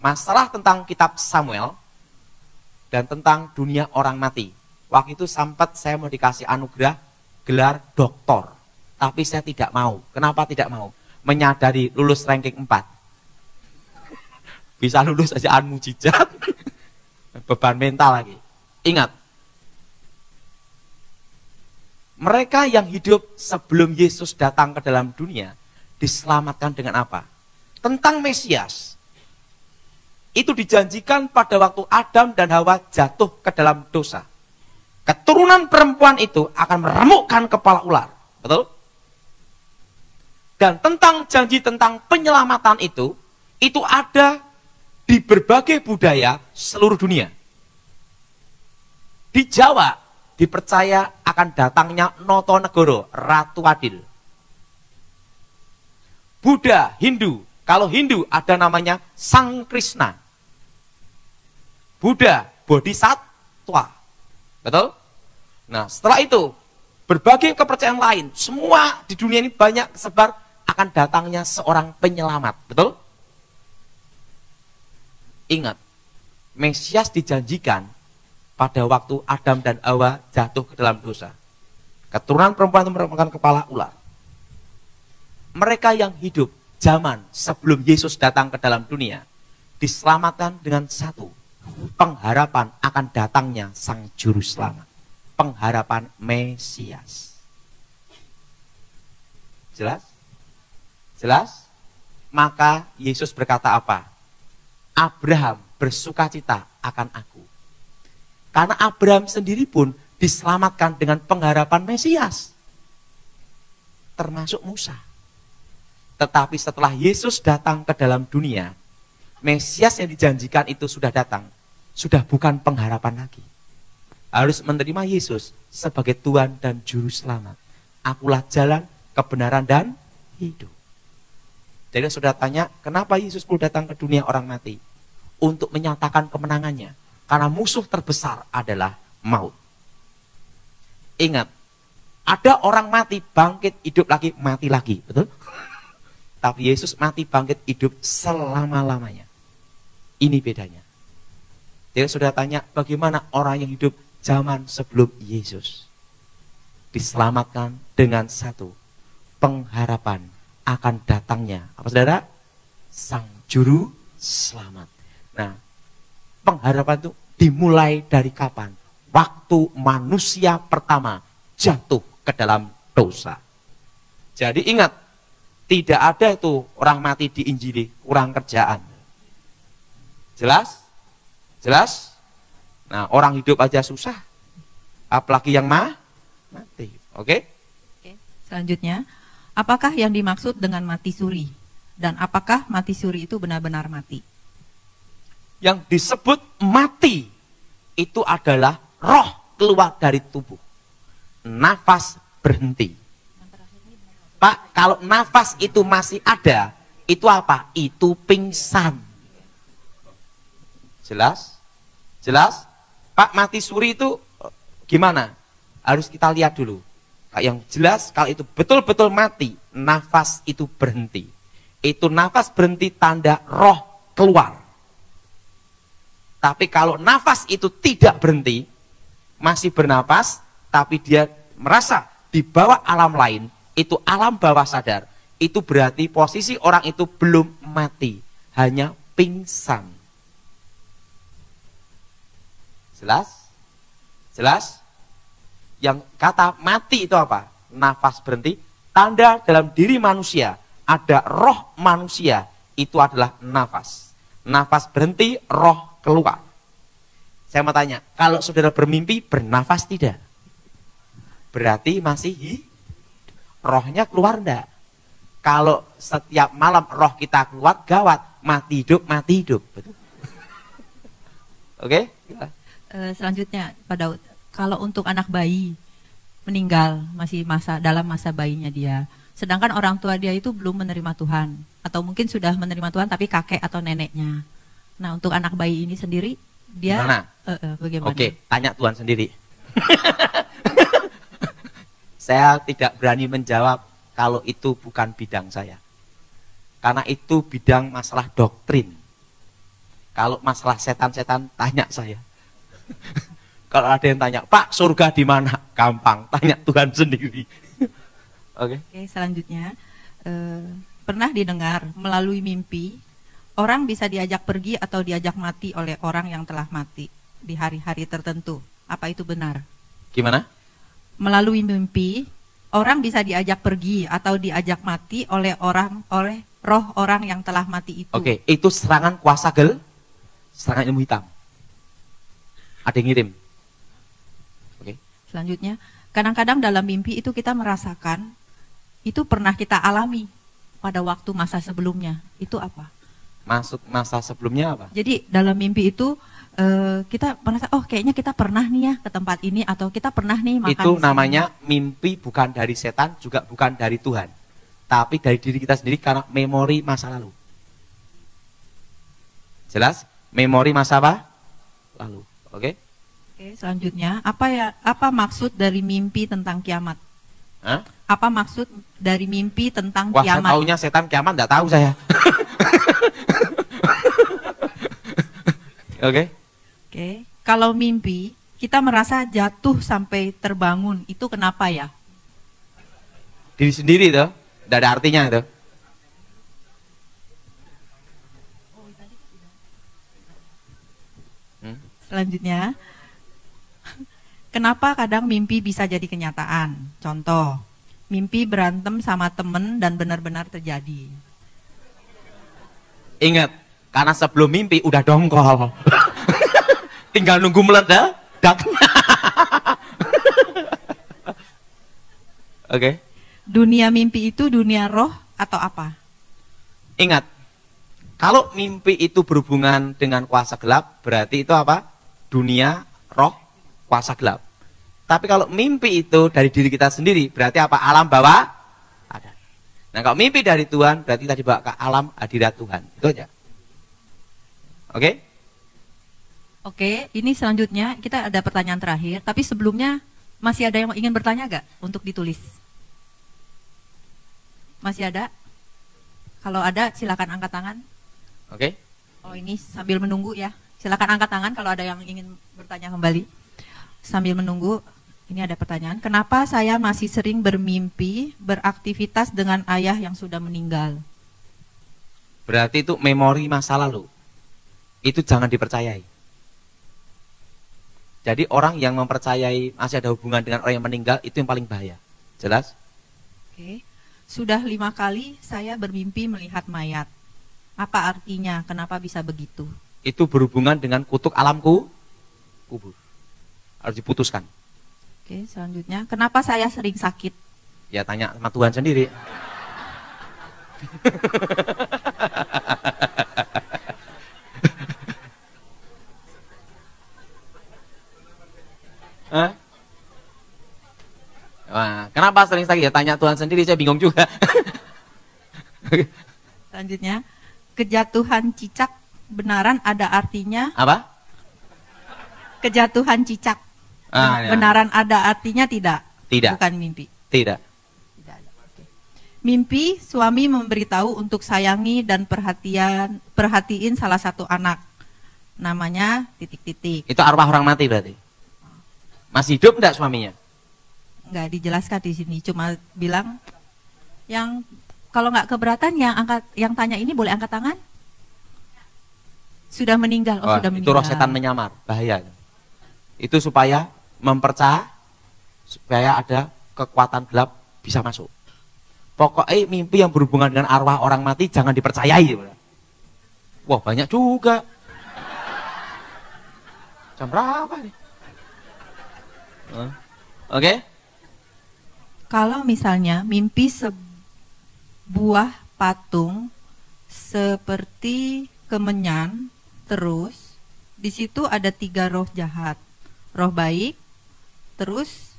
Speaker 1: Masalah tentang kitab Samuel dan tentang dunia orang mati. Waktu itu sempat saya mau dikasih anugerah gelar doktor. Tapi saya tidak mau. Kenapa tidak mau? Menyadari lulus ranking 4. Bisa lulus aja mujizat. Beban mental lagi. Ingat. Mereka yang hidup sebelum Yesus datang ke dalam dunia diselamatkan dengan apa? Tentang Mesias. Itu dijanjikan pada waktu Adam dan Hawa jatuh ke dalam dosa. keturunan perempuan itu akan meremukkan kepala ular. Betul? Dan tentang janji tentang penyelamatan itu ada di berbagai budaya seluruh dunia. Di Jawa dipercaya akan datangnya Notonegoro, Ratu Adil. Buddha, Hindu, kalau Hindu ada namanya Sang Krishna. Buddha, Bodhisattva. Betul? Nah, setelah itu, berbagai kepercayaan lain, semua di dunia ini banyak sebar akan datangnya seorang penyelamat. Betul? Ingat, Mesias dijanjikan pada waktu Adam dan Hawa jatuh ke dalam dosa. Keturunan perempuan itu merupakan kepala ular. Mereka yang hidup zaman sebelum Yesus datang ke dalam dunia, diselamatkan dengan satu, pengharapan akan datangnya Sang Juru Selamat. Pengharapan Mesias. Jelas? Jelas? Maka Yesus berkata apa? Abraham bersukacita akan aku. Karena Abraham sendiri pun diselamatkan dengan pengharapan Mesias. Termasuk Musa. Tetapi setelah Yesus datang ke dalam dunia, Mesias yang dijanjikan itu sudah datang. Sudah bukan pengharapan lagi. Harus menerima Yesus sebagai Tuhan dan Juru Selamat. Akulah jalan, kebenaran, dan hidup. Jadi sudah tanya, kenapa Yesus perlu datang ke dunia orang mati? Untuk menyatakan kemenangannya. Karena musuh terbesar adalah maut. Ingat, ada orang mati, bangkit, hidup lagi, mati lagi. Betul? Tapi Yesus mati, bangkit, hidup selama-lamanya. Ini bedanya. Jadi sudah tanya, bagaimana orang yang hidup zaman sebelum Yesus? Diselamatkan dengan satu, pengharapan akan datangnya. Apa saudara? Sang Juru Selamat. Nah, pengharapan itu dimulai dari kapan? Waktu manusia pertama jatuh ke dalam dosa. Jadi ingat, tidak ada itu orang mati di Injil, kurang kerjaan. Jelas? Jelas? Nah, orang hidup aja susah. Apalagi yang mati. Oke?
Speaker 5: Oke, selanjutnya, apakah yang dimaksud dengan mati suri? Dan apakah mati suri itu benar-benar mati?
Speaker 1: Yang disebut mati itu adalah roh keluar dari tubuh. Nafas berhenti. Pak, kalau nafas itu masih ada, itu apa? Itu pingsan. Jelas? Jelas? Pak, mati suri itu gimana? Harus kita lihat dulu. Yang jelas, kalau itu betul-betul mati, nafas itu berhenti. Itu nafas berhenti tanda roh keluar. Tapi kalau nafas itu tidak berhenti, masih bernapas, tapi dia merasa di bawah alam lain, itu alam bawah sadar, itu berarti posisi orang itu belum mati, hanya pingsan. Jelas? Jelas? Yang kata mati itu apa? Nafas berhenti, tanda dalam diri manusia, ada roh manusia, itu adalah nafas. Nafas berhenti, roh keluar. Saya mau tanya, kalau saudara bermimpi, bernafas tidak? Berarti masih rohnya keluar enggak? Kalau setiap malam roh kita keluar, gawat, mati hidup, betul? Oke?
Speaker 5: Selanjutnya, Pak Daud, kalau untuk anak bayi meninggal masih dalam masa bayinya dia, sedangkan orang tua dia itu belum menerima Tuhan, atau mungkin sudah menerima Tuhan tapi kakek atau neneknya. Nah, untuk anak bayi ini sendiri dia bagaimana?
Speaker 1: Oke, tanya Tuhan sendiri. Saya tidak berani menjawab kalau itu bukan bidang saya. Karena itu bidang masalah doktrin. Kalau masalah setan-setan, tanya saya. Kalau ada yang tanya, Pak, surga di mana? Gampang, tanya Tuhan sendiri. Oke.
Speaker 5: Oke, selanjutnya, pernah didengar melalui mimpi, orang bisa diajak pergi atau diajak mati oleh orang yang telah mati di hari-hari tertentu. Apa itu benar?
Speaker 1: Gimana?
Speaker 5: Melalui mimpi, orang bisa diajak pergi atau diajak mati oleh roh orang yang telah mati itu.
Speaker 1: Oke, itu serangan kuasa serangan ilmu hitam. Ada yang ngirim. Oke.
Speaker 5: Selanjutnya, kadang-kadang dalam mimpi itu kita merasakan, itu pernah kita alami pada waktu masa sebelumnya. Itu apa?
Speaker 1: Maksud masa sebelumnya apa?
Speaker 5: Jadi dalam mimpi itu kita merasa, oh kayaknya kita pernah nih ya ke tempat ini, atau kita pernah nih makan
Speaker 1: Itu
Speaker 5: di sini.
Speaker 1: namanya mimpi bukan dari setan, juga bukan dari Tuhan. Tapi dari diri kita sendiri karena memori masa lalu. Jelas? Memori masa apa? Lalu. Oke?
Speaker 5: Oke, selanjutnya, apa maksud dari mimpi tentang kiamat?
Speaker 1: Hah?
Speaker 5: Apa maksud dari mimpi tentang
Speaker 1: Wah, saya
Speaker 5: kiamat?
Speaker 1: taunya setan kiamat, enggak tahu saya. Oke?
Speaker 5: Oke, kalau mimpi kita merasa jatuh sampai terbangun, itu kenapa ya?
Speaker 1: Diri sendiri tuh, enggak ada artinya itu.
Speaker 5: Selanjutnya, kenapa kadang mimpi bisa jadi kenyataan? Contoh, mimpi berantem sama temen dan benar-benar terjadi.
Speaker 1: Ingat, karena sebelum mimpi udah dongkol. Tinggal nunggu meledak. Oke.
Speaker 5: Dunia mimpi itu dunia roh atau apa?
Speaker 1: Ingat, kalau mimpi itu berhubungan dengan kuasa gelap, berarti itu apa? Dunia, roh, kuasa gelap. Tapi kalau mimpi itu dari diri kita sendiri, berarti apa? Alam bawah ada. Nah, kalau mimpi dari Tuhan, berarti kita dibawa ke alam hadirat Tuhan. Itu aja. Oke?
Speaker 5: Oke, ini selanjutnya kita ada pertanyaan terakhir. Tapi sebelumnya masih ada yang ingin bertanya gak untuk ditulis? Masih ada? Kalau ada silakan angkat tangan.
Speaker 1: Oke?
Speaker 5: Oh, ini sambil menunggu ya. Silakan angkat tangan kalau ada yang ingin bertanya kembali. Sambil menunggu, ini ada pertanyaan. Kenapa saya masih sering bermimpi beraktivitas dengan ayah yang sudah meninggal?
Speaker 1: Berarti itu memori masa lalu. Itu jangan dipercayai. Jadi orang yang mempercayai masih ada hubungan dengan orang yang meninggal, itu yang paling bahaya. Jelas?
Speaker 5: Oke. Sudah 5 kali saya bermimpi melihat mayat. Apa artinya? Kenapa bisa begitu?
Speaker 1: Itu berhubungan dengan kutuk alamku kubur. Harus diputuskan.
Speaker 5: Oke, selanjutnya. Kenapa saya sering sakit?
Speaker 1: Ya tanya sama Tuhan sendiri. Hah? Wah, kenapa sering sakit? Ya tanya Tuhan sendiri, saya bingung juga.
Speaker 5: Selanjutnya, kejatuhan cicak benaran ada artinya?
Speaker 1: Apa?
Speaker 5: Kejatuhan cicak
Speaker 1: Ya.
Speaker 5: benaran ada artinya tidak?
Speaker 1: Tidak.
Speaker 5: Bukan mimpi.
Speaker 1: Tidak.
Speaker 5: Tidak ada. Oke. Mimpi suami memberitahu untuk sayangi dan perhatiin salah satu anak. Namanya titik-titik.
Speaker 1: Itu arwah orang mati berarti. Masih hidup enggak suaminya?
Speaker 5: Nggak dijelaskan di sini, cuma bilang yang kalau nggak keberatan yang tanya ini boleh angkat tangan. Sudah meninggal. Oh, sudah
Speaker 1: itu
Speaker 5: meninggal.
Speaker 1: roh setan menyamar, bahaya. Itu supaya supaya ada kekuatan gelap bisa masuk. Pokoknya mimpi yang berhubungan dengan arwah orang mati jangan dipercayai. Wah, banyak juga. Jam berapa nih? Oke?
Speaker 5: Kalau misalnya mimpi sebuah patung seperti kemenyan, terus di situ ada 3 roh jahat, roh baik, terus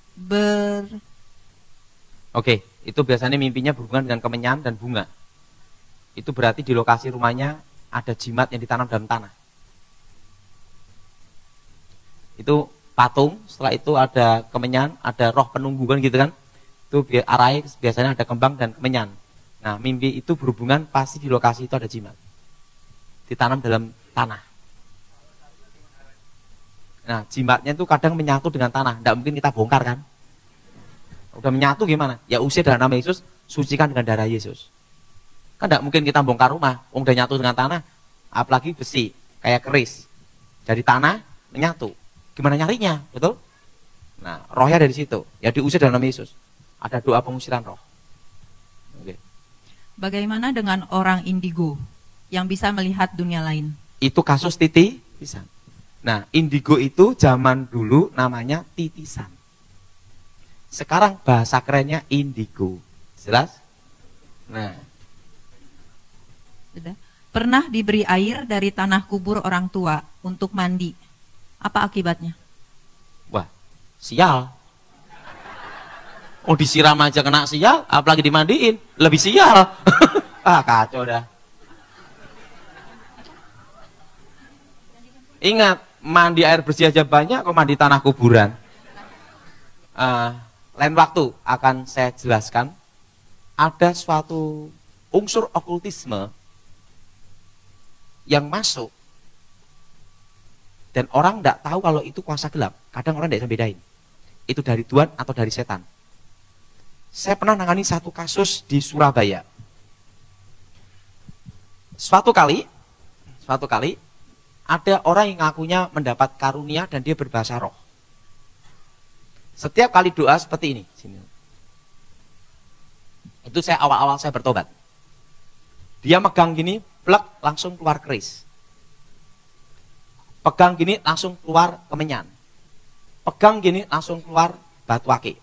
Speaker 1: Oke, itu biasanya mimpinya berhubungan dengan kemenyan dan bunga. Itu berarti di lokasi rumahnya ada jimat yang ditanam dalam tanah. Itu patung, setelah itu ada kemenyan, ada roh penunggu kan gitu kan. Itu arahnya biasanya ada kembang dan kemenyan. Nah, mimpi itu berhubungan pasti di lokasi itu ada jimat. Ditanam dalam tanah. Nah, jimatnya itu kadang menyatu dengan tanah. Tidak mungkin kita bongkar kan. Udah menyatu gimana? Ya usir dalam nama Yesus, sucikan dengan darah Yesus. Kan tidak mungkin kita bongkar rumah, udah nyatu dengan tanah, apalagi besi, kayak keris. Dari tanah, menyatu. Gimana nyarinya? Betul? Nah, rohnya dari situ. Ya diusir dalam nama Yesus. Ada doa pengusiran roh. Oke.
Speaker 5: bagaimana dengan orang indigo yang bisa melihat dunia lain?
Speaker 1: Itu kasus titisan. Nah, indigo itu zaman dulu namanya titisan. Sekarang bahasa kerennya indigo. Jelas? Nah,
Speaker 5: Sudah. Pernah diberi air dari tanah kubur orang tua untuk mandi. Apa akibatnya?
Speaker 1: wah, sial. Oh, disiram aja kena sial, apalagi dimandiin, lebih sial. Ah, kacau dah. Ingat, mandi air bersih aja banyak, kok mandi tanah kuburan. Lain waktu akan saya jelaskan. Ada suatu unsur okultisme yang masuk dan orang tidak tahu kalau itu kuasa gelap. Kadang orang tidak bisa bedain itu dari Tuhan atau dari setan. Saya pernah nangani satu kasus di Surabaya. Suatu kali ada orang yang ngakunya mendapat karunia dan dia berbahasa roh. Setiap kali doa seperti ini, sini. Itu saya awal-awal saya bertobat. Dia megang gini, plek, langsung keluar keris. Pegang gini, langsung keluar kemenyan. Pegang gini, langsung keluar batu akik.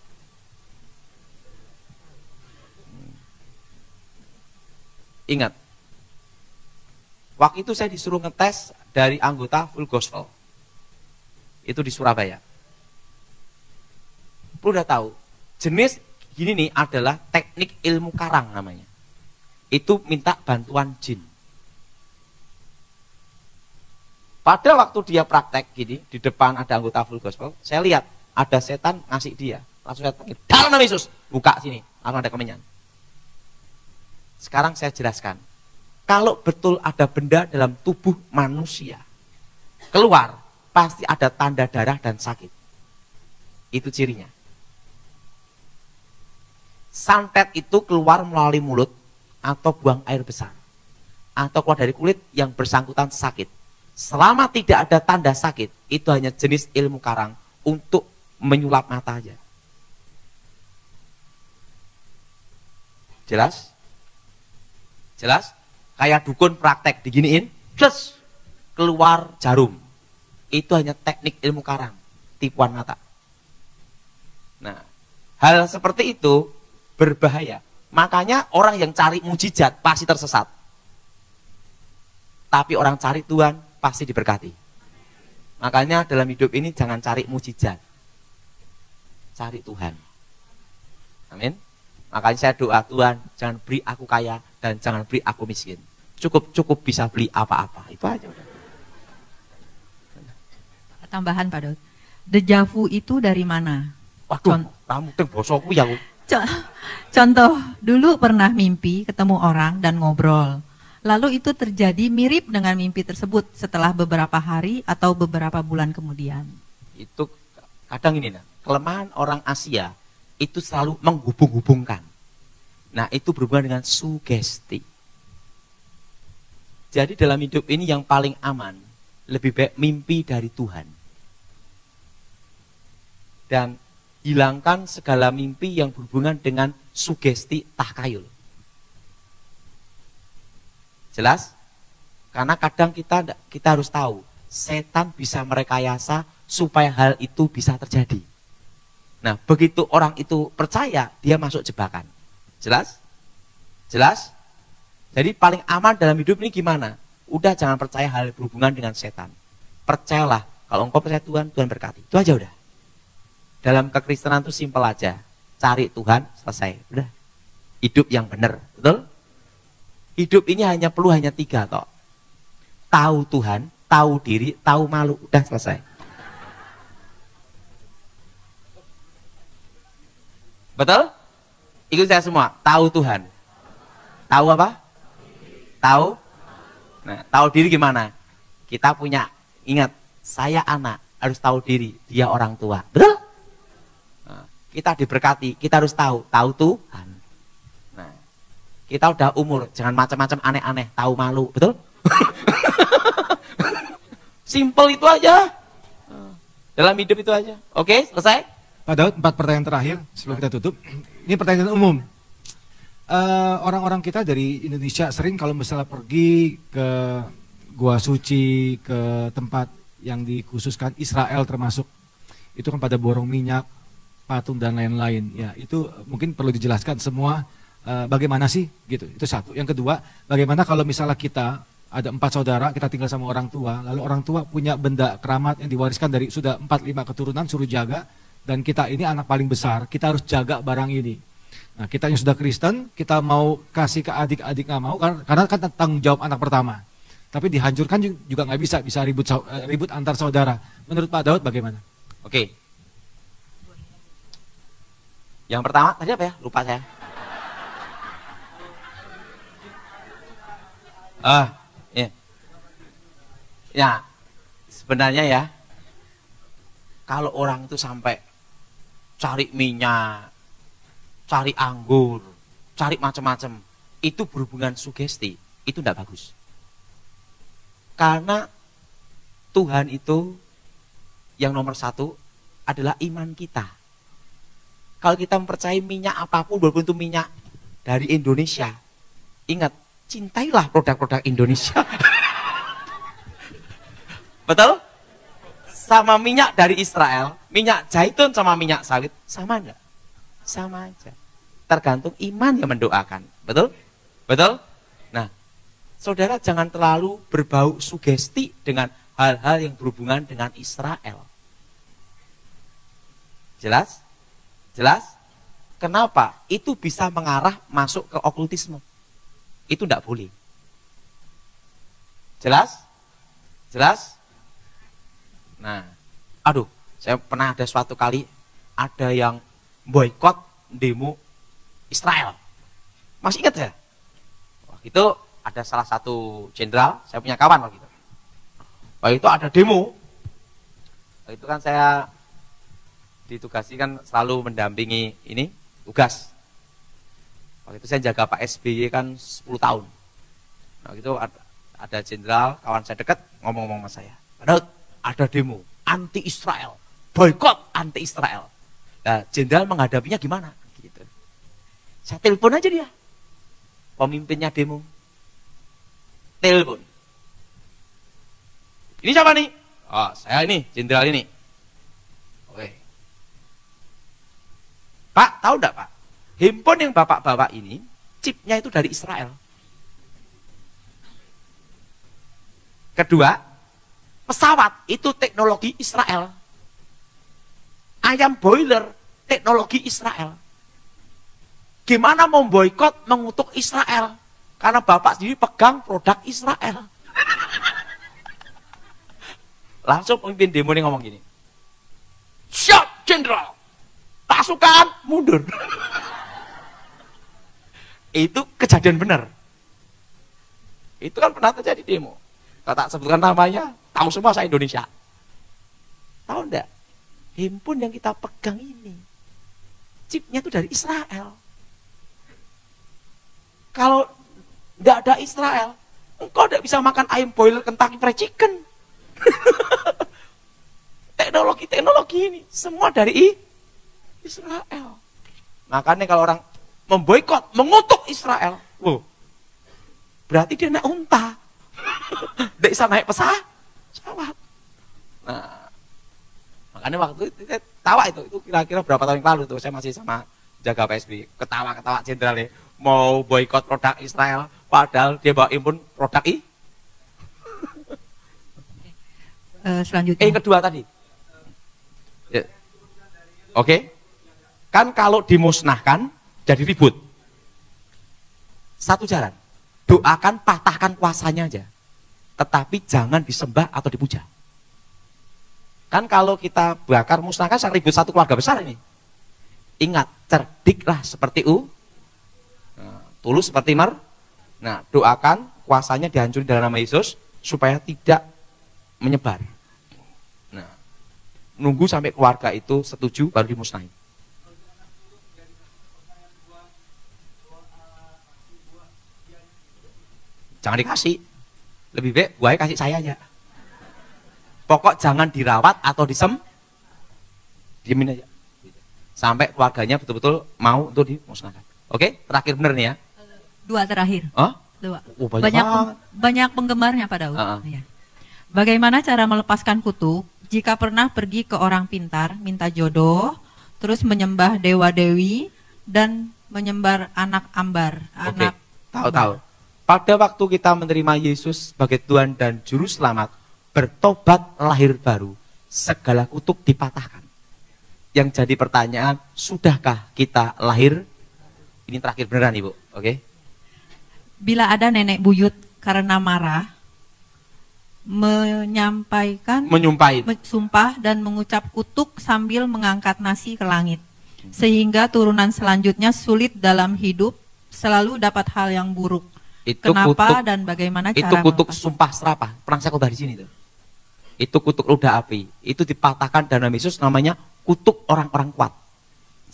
Speaker 1: Ingat, waktu itu saya disuruh ngetes dari anggota Full Gospel. Itu di Surabaya. Lu udah tahu, jenis gini nih adalah teknik ilmu karang namanya. Itu minta bantuan jin. Pada waktu dia praktek gini, di depan ada anggota Full Gospel, saya lihat ada setan ngasih dia. Langsung saya panggil, dalam nama Yesus, buka sini, langsung ada kemenyan. Sekarang saya jelaskan, kalau betul ada benda dalam tubuh manusia, keluar, pasti ada tanda darah dan sakit. Itu cirinya. Santet itu keluar melalui mulut, atau buang air besar, atau keluar dari kulit yang bersangkutan sakit. Selama tidak ada tanda sakit, itu hanya jenis ilmu karang untuk menyulap mata aja. Jelas? Jelas? Kayak dukun praktek diginiin, plus keluar jarum. Itu hanya teknik ilmu karang, tipuan mata. Nah, hal seperti itu berbahaya. Makanya orang yang cari mujizat pasti tersesat. Tapi orang cari Tuhan pasti diberkati. Makanya dalam hidup ini jangan cari mujizat. Cari Tuhan. Amin. Makanya saya doa, Tuhan jangan beri aku kaya dan jangan beri aku miskin. Cukup bisa beli apa-apa. Itu aja udah.
Speaker 5: Tambahan Pak Daud. Dejavu itu dari mana?
Speaker 1: Waduh, kamu teng bosoku ya.
Speaker 5: Contoh, dulu pernah mimpi ketemu orang dan ngobrol. Lalu itu terjadi mirip dengan mimpi tersebut setelah beberapa hari atau beberapa bulan kemudian.
Speaker 1: Itu kadang ini, kelemahan orang Asia itu selalu menghubung-hubungkan. Nah, itu berhubungan dengan sugesti. Jadi dalam hidup ini yang paling aman, lebih baik mimpi dari Tuhan. Dan hilangkan segala mimpi yang berhubungan dengan sugesti tahkayul. Jelas? Karena kadang kita harus tahu, setan bisa merekayasa supaya hal itu bisa terjadi. Nah, begitu orang itu percaya, dia masuk jebakan. Jelas? Jelas? Jadi paling aman dalam hidup ini gimana? Udah jangan percaya hal berhubungan dengan setan. Percayalah, kalau engkau percaya Tuhan, Tuhan berkati. Itu aja udah. Dalam kekristenan itu simpel aja. Cari Tuhan, selesai. Udah. Hidup yang benar. Betul? Hidup ini perlu hanya 3 toh. Tahu Tuhan, tahu diri, tahu malu. Udah selesai. Betul? Ikut saya semua. Tahu Tuhan. Tahu apa? Tahu? Nah, tahu diri gimana? Kita punya, ingat, saya anak, harus tahu diri. Dia orang tua. Betul? Kita diberkati, kita harus tahu Tuhan. Nah, kita udah umur, jangan macam-macam aneh-aneh, tahu malu, betul? Simple itu aja. Dalam hidup itu aja. Oke, selesai?
Speaker 4: Pak Daud, 4 pertanyaan terakhir sebelum kita tutup. Ini pertanyaan umum. Orang-orang kita dari Indonesia sering kalau misalnya pergi ke Gua Suci, ke tempat yang dikhususkan Israel termasuk, itu kan pada borong minyak, patung dan lain-lain. Ya, itu mungkin perlu dijelaskan semua bagaimana sih gitu. Itu satu. Yang kedua, bagaimana kalau misalnya kita ada 4 saudara, kita tinggal sama orang tua, lalu orang tua punya benda keramat yang diwariskan dari sudah 4-5 keturunan, suruh jaga, dan kita ini anak paling besar, kita harus jaga barang ini. Nah, kita yang sudah Kristen, kita mau kasih ke adik-adik nggak mau, karena kan tanggung jawab anak pertama. Tapi dihancurkan juga nggak bisa ribut antar saudara. Menurut Pak Daud bagaimana?
Speaker 1: Oke. Yang pertama tadi apa ya? Lupa saya. Ya. Ya, sebenarnya ya, kalau orang itu sampai cari minyak, cari anggur, cari macam-macam, itu berhubungan sugesti, itu tidak bagus. Karena Tuhan itu yang nomor 1 adalah iman kita. Kalau kita mempercayai minyak apapun, walaupun itu minyak dari Indonesia, ingat, cintailah produk-produk Indonesia. Betul? Sama minyak dari Israel, minyak zaitun sama minyak sawit, sama enggak? Sama aja. Tergantung iman yang mendoakan. Betul? Betul? Nah, saudara jangan terlalu berbau sugesti dengan hal-hal yang berhubungan dengan Israel. Jelas? Jelas? Kenapa? Itu bisa mengarah masuk ke okultisme. Itu tidak boleh. Jelas? Jelas? Nah, aduh, saya pernah ada suatu kali ada yang boykot demo Israel. Masih ingat ya? Waktu itu ada salah satu jenderal, saya punya kawan waktu itu. Waktu itu ada demo. Waktu itu kan saya ditugasi kan selalu mendampingi ini tugas. Waktu itu saya jaga Pak SBY kan 10 tahun. Nah, waktu itu ada jenderal, kawan saya dekat ngomong-ngomong sama saya. Padahal ada demo anti Israel, boykot anti Israel. Nah, jenderal menghadapinya gimana? Gitu. Saya telepon aja dia, pemimpinnya demo. Telepon. Ini siapa nih? Oh, saya ini, jenderal ini. Oke. Pak, tahu enggak Pak? Handphone yang Bapak bawa ini, chipnya itu dari Israel. Kedua, pesawat itu teknologi Israel. Ayam boiler teknologi Israel. Gimana mau boikot mengutuk Israel? Karena Bapak sendiri pegang produk Israel. Langsung pemimpin demo ini ngomong gini. Siap, jenderal. Pasukan mundur. Itu kejadian benar. Itu kan pernah terjadi demo. Kalau tak sebutkan namanya, tahu semua saya Indonesia. Tahu enggak? Handphone yang kita pegang ini, chipnya itu dari Israel. Kalau enggak ada Israel, engkau enggak bisa makan ayam boiler Kentucky Fried Chicken. Teknologi ini, semua dari Israel. Makanya kalau orang memboikot, mengutuk Israel, berarti dia naik unta. Tidak bisa naik pesawat. Nah, makanya waktu itu tawa itu kira-kira berapa tahun yang lalu tuh, saya masih sama jaga PSB, ketawa-ketawa jenderal ya, mau boikot produk Israel, padahal dia bawa impun produk
Speaker 5: selanjutnya.
Speaker 1: Yang kedua tadi. Ya. Oke. Kan kalau dimusnahkan jadi ribut. Satu jalan. Doakan, patahkan kuasanya aja. Tetapi jangan disembah atau dipuja. Kan kalau kita bakar musnahkan sang ribut satu keluarga besar ini. Ingat, cerdiklah seperti tulus seperti Nah, doakan kuasanya dihancurin dalam nama Yesus supaya tidak menyebar. Nah, nunggu sampai keluarga itu setuju baru dimusnahin. Jangan dikasih. Lebih baik buahnya kasih saya aja. Pokok jangan dirawat atau diemin aja. Sampai keluarganya betul-betul mau untuk dimusnahkan. Oke, terakhir bener nih ya.
Speaker 5: 2 terakhir.
Speaker 1: Oh?
Speaker 5: 2.
Speaker 1: Oh, banyak
Speaker 5: Penggemarnya Pak Daud. Ya. Bagaimana cara melepaskan kutuk jika pernah pergi ke orang pintar, minta jodoh, terus menyembah dewa-dewi, dan menyembah anak ambar.
Speaker 1: Oke,
Speaker 5: Anak
Speaker 1: tahu-tahu. Pada waktu kita menerima Yesus sebagai Tuhan dan Juru Selamat, bertobat lahir baru, segala kutuk dipatahkan. Yang jadi pertanyaan, sudahkah kita lahir? Ini terakhir beneran Ibu, oke?
Speaker 5: Bila ada nenek buyut karena marah, menyampaikan
Speaker 1: Menyumpahin.
Speaker 5: sumpah dan mengucap kutuk sambil mengangkat nasi ke langit, sehingga turunan selanjutnya sulit dalam hidup, selalu dapat hal yang buruk.
Speaker 1: Itu
Speaker 5: Kenapa
Speaker 1: kutuk,
Speaker 5: dan bagaimana
Speaker 1: itu
Speaker 5: cara
Speaker 1: kutuk
Speaker 5: melepas-
Speaker 1: sumpah serapah. Pernah saya khotbah di sini tuh. Itu kutuk roda api. Itu dipatahkan dalam nama Yesus, namanya kutuk orang-orang kuat.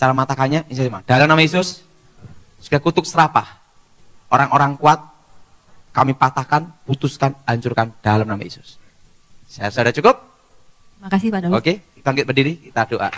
Speaker 1: Cara matakannya, ini saya dalam nama Yesus, sudah kutuk serapah. Orang-orang kuat, kami patahkan, putuskan, hancurkan dalam nama Yesus. Saya sudah cukup?
Speaker 5: Makasih Pak Daud.
Speaker 1: Oke, bangkit berdiri, kita doa.